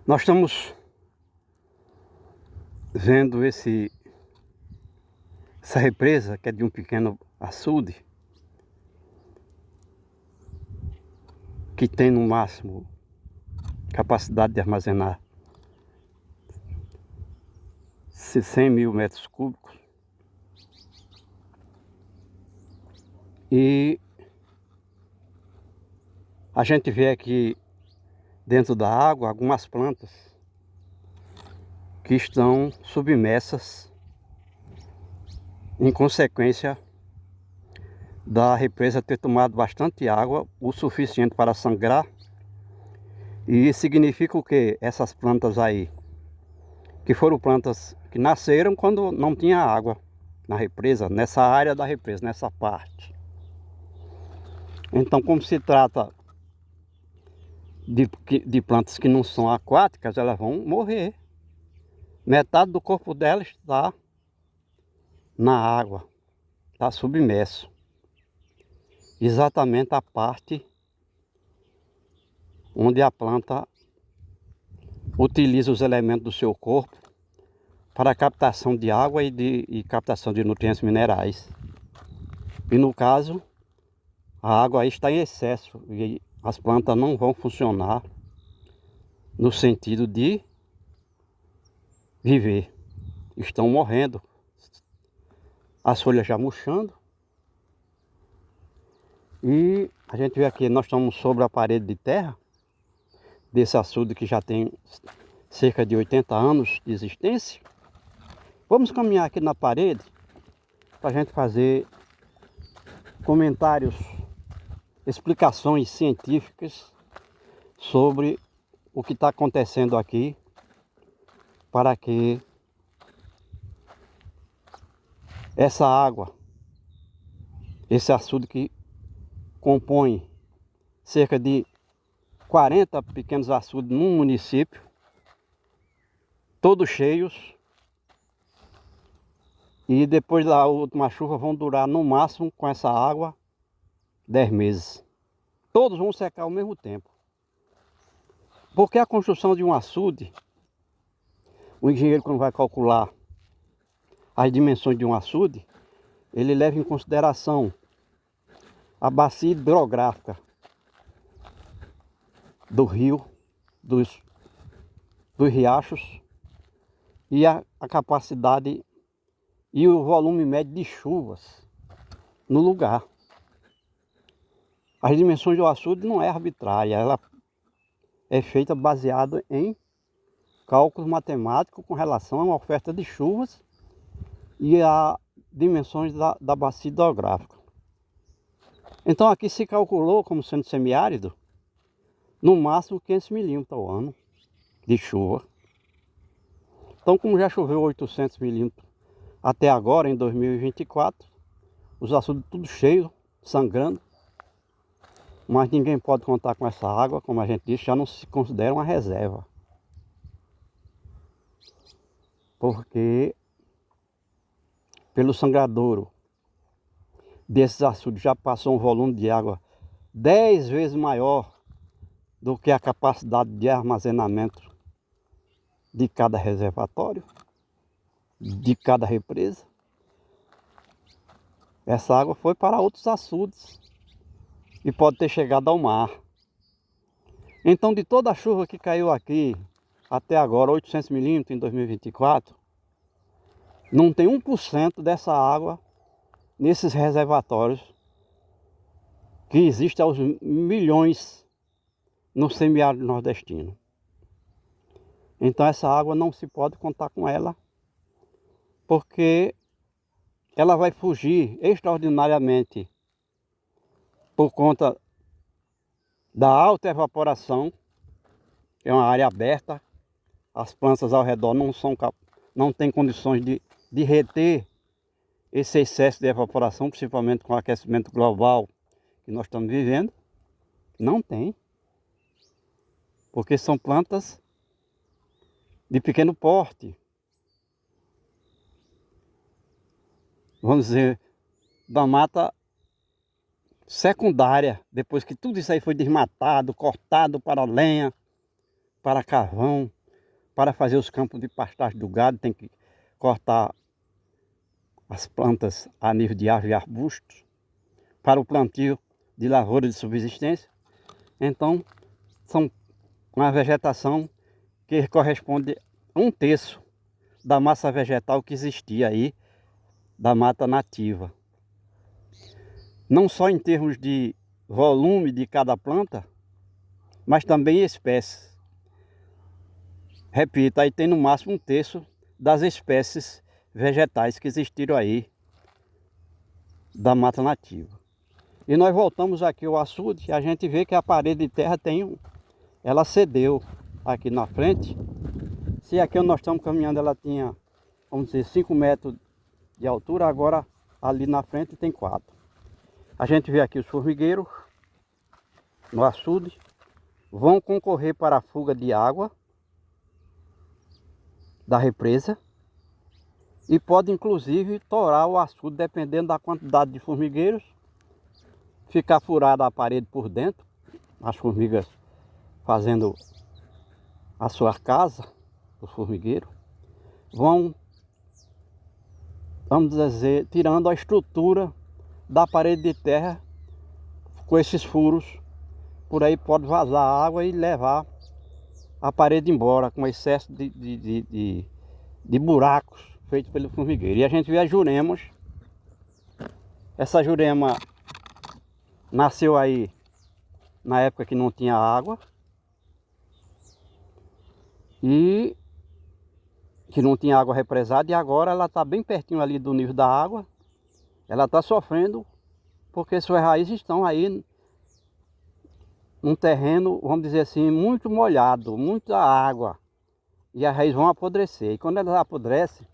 Nós estamos vendo essa represa, que é de um pequeno açude, que tem no máximo capacidade de armazenar 100 mil metros cúbicos. E a gente vê aqui dentro da água algumas plantas que estão submersas em consequência da represa ter tomado bastante água, o suficiente para sangrar. E isso significa o quê? Essas plantas aí, que foram plantas que nasceram quando não tinha água na represa, nessa área da represa, nessa parte. Então, como se trata de plantas que não são aquáticas, elas vão morrer. Metade do corpo delas está na água, está submerso. Exatamente a parte onde a planta utiliza os elementos do seu corpo para a captação de água e captação de nutrientes minerais. E no caso, a água aí está em excesso e as plantas não vão funcionar no sentido de viver. Estão morrendo, as folhas já murchando. E a gente vê aqui, nós estamos sobre a parede de terra desse açude que já tem cerca de 80 anos de existência. Vamos caminhar aqui na parede para a gente fazer comentários, explicações científicas sobre o que está acontecendo aqui, para que essa água, esse açude que compõe cerca de 40 pequenos açudes num município, todos cheios, e depois da última chuva vão durar no máximo com essa água 10 meses. Todos vão secar ao mesmo tempo. Porque a construção de um açude, o engenheiro, quando vai calcular as dimensões de um açude, ele leva em consideração a bacia hidrográfica do rio, dos riachos, e a capacidade e o volume médio de chuvas no lugar. As dimensões do açude não é arbitrária, ela é feita baseada em cálculos matemáticos com relação a uma oferta de chuvas e a dimensões da bacia hidrográfica. Então aqui se calculou como sendo semiárido no máximo 500 milímetros ao ano de chuva. Então, como já choveu 800 milímetros até agora, em 2024, os açudes tudo cheios, sangrando, mas ninguém pode contar com essa água, como a gente disse, já não se considera uma reserva. Porque pelo sangradouro desses açudes já passou um volume de água 10 vezes maior do que a capacidade de armazenamento de cada reservatório, de cada represa. Essa água foi para outros açudes e pode ter chegado ao mar. Então, de toda a chuva que caiu aqui até agora, 800 milímetros em 2024, não tem 1% dessa água nesses reservatórios que existem aos milhões no semiárido nordestino. Então essa água não se pode contar com ela, porque ela vai fugir extraordinariamente por conta da alta evaporação, que é uma área aberta, as plantas ao redor não têm condições de reter esse excesso de evaporação, principalmente com o aquecimento global que nós estamos vivendo. Não tem, porque são plantas de pequeno porte, vamos dizer, da mata secundária, depois que tudo isso aí foi desmatado, cortado para lenha, para carvão, para fazer os campos de pastagem do gado, tem que cortar as plantas a nível de árvore e arbustos, para o plantio de lavoura de subsistência. Então, são uma vegetação que corresponde a 1/3 da massa vegetal que existia aí, da mata nativa. Não só em termos de volume de cada planta, mas também espécies. Repito, aí tem no máximo 1/3 das espécies vegetais que existiram aí da mata nativa. E nós voltamos aqui ao açude e a gente vê que a parede de terra ela cedeu aqui na frente. Se aqui onde nós estamos caminhando ela tinha, vamos dizer, 5 metros de altura, agora ali na frente tem 4. A gente vê aqui os formigueiros no açude, vão concorrer para a fuga de água da represa e pode inclusive torar o açude, dependendo da quantidade de formigueiros, ficar furada a parede por dentro, as formigas fazendo a sua casa, os formigueiros, vão, vamos dizer, tirando a estrutura da parede de terra com esses furos. Por aí pode vazar água e levar a parede embora com excesso de buracos feitos pelo formigueiro. E a gente vê as juremas. Essa jurema nasceu aí na época que não tinha água e que não tinha água represada, e agora ela está bem pertinho ali do nível da água. Ela está sofrendo porque suas raízes estão aí num terreno, vamos dizer assim, muito molhado, muita água, e as raízes vão apodrecer. E quando elas apodrecem,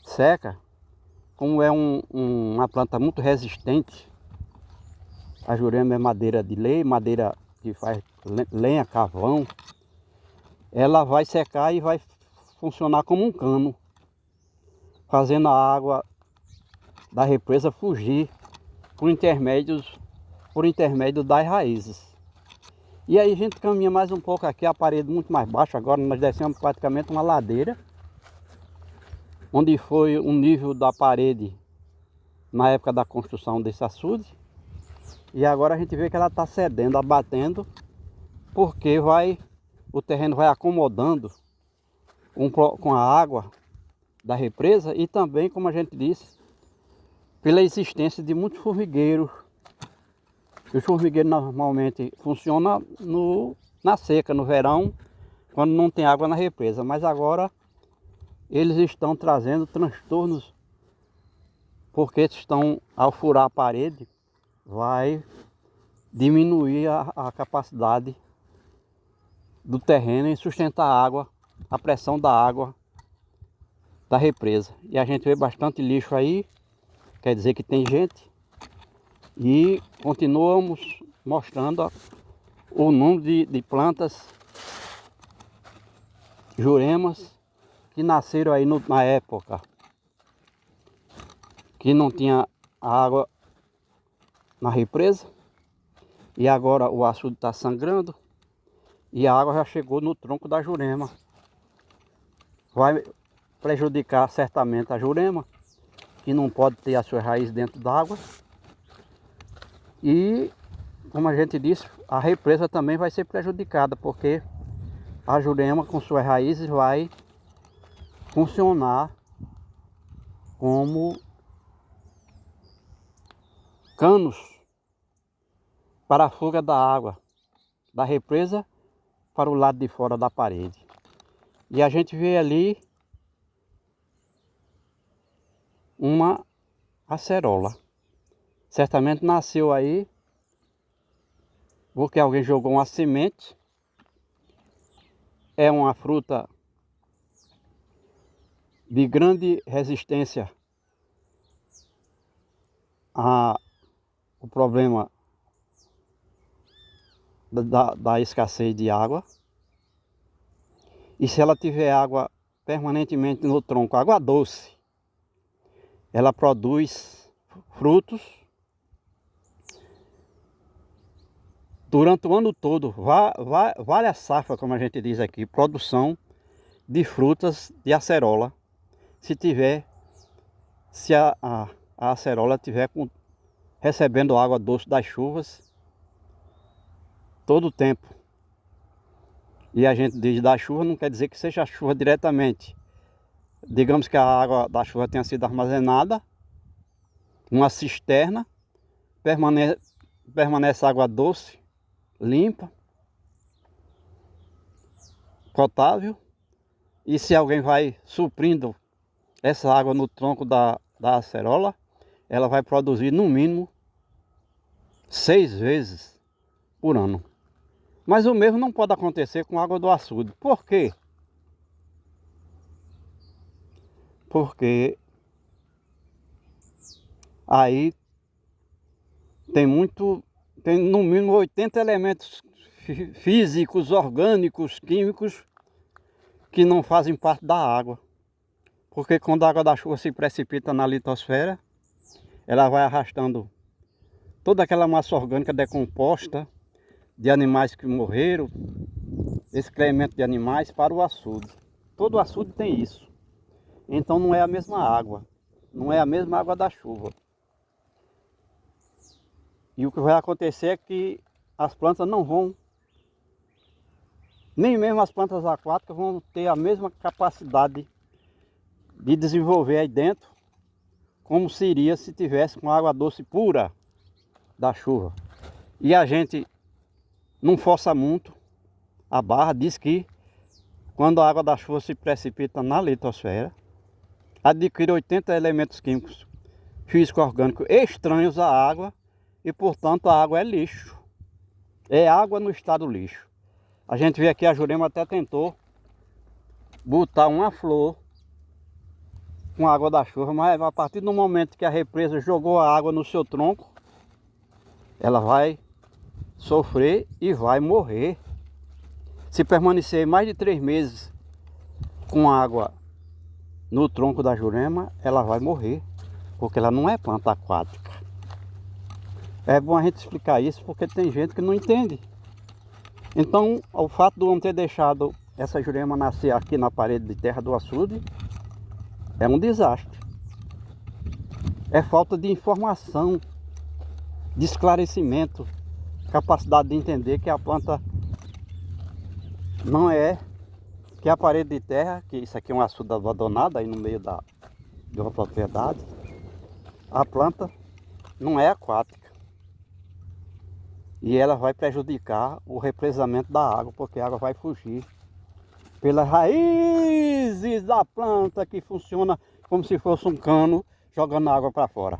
seca, como é uma planta muito resistente, a jurema é madeira de lei, madeira que faz lenha, carvão, ela vai secar e vai funcionar como um cano, fazendo a água da represa fugir por intermédio das raízes. E aí a gente caminha mais um pouco aqui, a parede muito mais baixa. Agora nós descemos praticamente uma ladeira, onde foi o nível da parede na época da construção desse açude. E agora a gente vê que ela está cedendo, abatendo, porque o terreno vai acomodando com a água da represa e também, como a gente disse, pela existência de muitos formigueiros. Os formigueiros normalmente funcionam na seca, no verão, quando não tem água na represa. Mas agora eles estão trazendo transtornos, porque estão, ao furar a parede, vai diminuir a capacidade do terreno em sustentar a água, a pressão da água da represa. E a gente vê bastante lixo aí, quer dizer que tem gente. E continuamos mostrando o número de plantas juremas que nasceram aí na época que não tinha água na represa, e agora o açude está sangrando e a água já chegou no tronco da jurema. Vai prejudicar certamente a jurema, que não pode ter as suas raízes dentro d'água. E, como a gente disse, a represa também vai ser prejudicada, porque a jurema com suas raízes vai funcionar como canos para a fuga da água da represa para o lado de fora da parede. E a gente vê ali uma acerola. Certamente nasceu aí porque alguém jogou uma semente. É uma fruta de grande resistência ao problema da escassez de água. E se ela tiver água permanentemente no tronco, água doce, ela produz frutos durante o ano todo, vale a safra, como a gente diz aqui, produção de frutas de acerola, se a acerola estiver recebendo água doce das chuvas todo o tempo. E a gente diz da chuva, não quer dizer que seja a chuva diretamente. Digamos que a água da chuva tenha sido armazenada numa cisterna, permanece água doce, limpa, potável. E se alguém vai suprindo essa água no tronco da acerola, ela vai produzir no mínimo 6 vezes por ano. Mas o mesmo não pode acontecer com água do açude. Por quê? Porque aí tem no mínimo 80 elementos físicos, orgânicos, químicos que não fazem parte da água. Porque quando a água da chuva se precipita na litosfera, ela vai arrastando toda aquela massa orgânica decomposta de animais que morreram, excremento de animais, para o açude. Todo açude tem isso. Então não é a mesma água, não é a mesma água da chuva. E o que vai acontecer é que as plantas não vão, nem mesmo as plantas aquáticas vão ter a mesma capacidade de desenvolver aí dentro, como seria se tivesse com água doce pura da chuva. E a gente não força muito a barra, diz que quando a água da chuva se precipita na litosfera, adquire 80 elementos químicos físico-orgânicos estranhos à água e, portanto, a água é lixo. É água no estado lixo. A gente vê aqui, a Jurema até tentou botar uma flor com a água da chuva, mas a partir do momento que a represa jogou a água no seu tronco, ela vai sofrer e vai morrer. Se permanecer mais de 3 meses com água no tronco da Jurema, ela vai morrer, porque ela não é planta aquática. É bom a gente explicar isso, porque tem gente que não entende. Então, o fato do homem ter deixado essa Jurema nascer aqui na parede de terra do açude é um desastre. É falta de informação, de esclarecimento, capacidade de entender que a planta não é, que a parede de terra, que isso aqui é um açude abandonado aí no meio de uma propriedade, a planta não é aquática. E ela vai prejudicar o represamento da água, porque a água vai fugir pelas raízes da planta, que funciona como se fosse um cano jogando água para fora.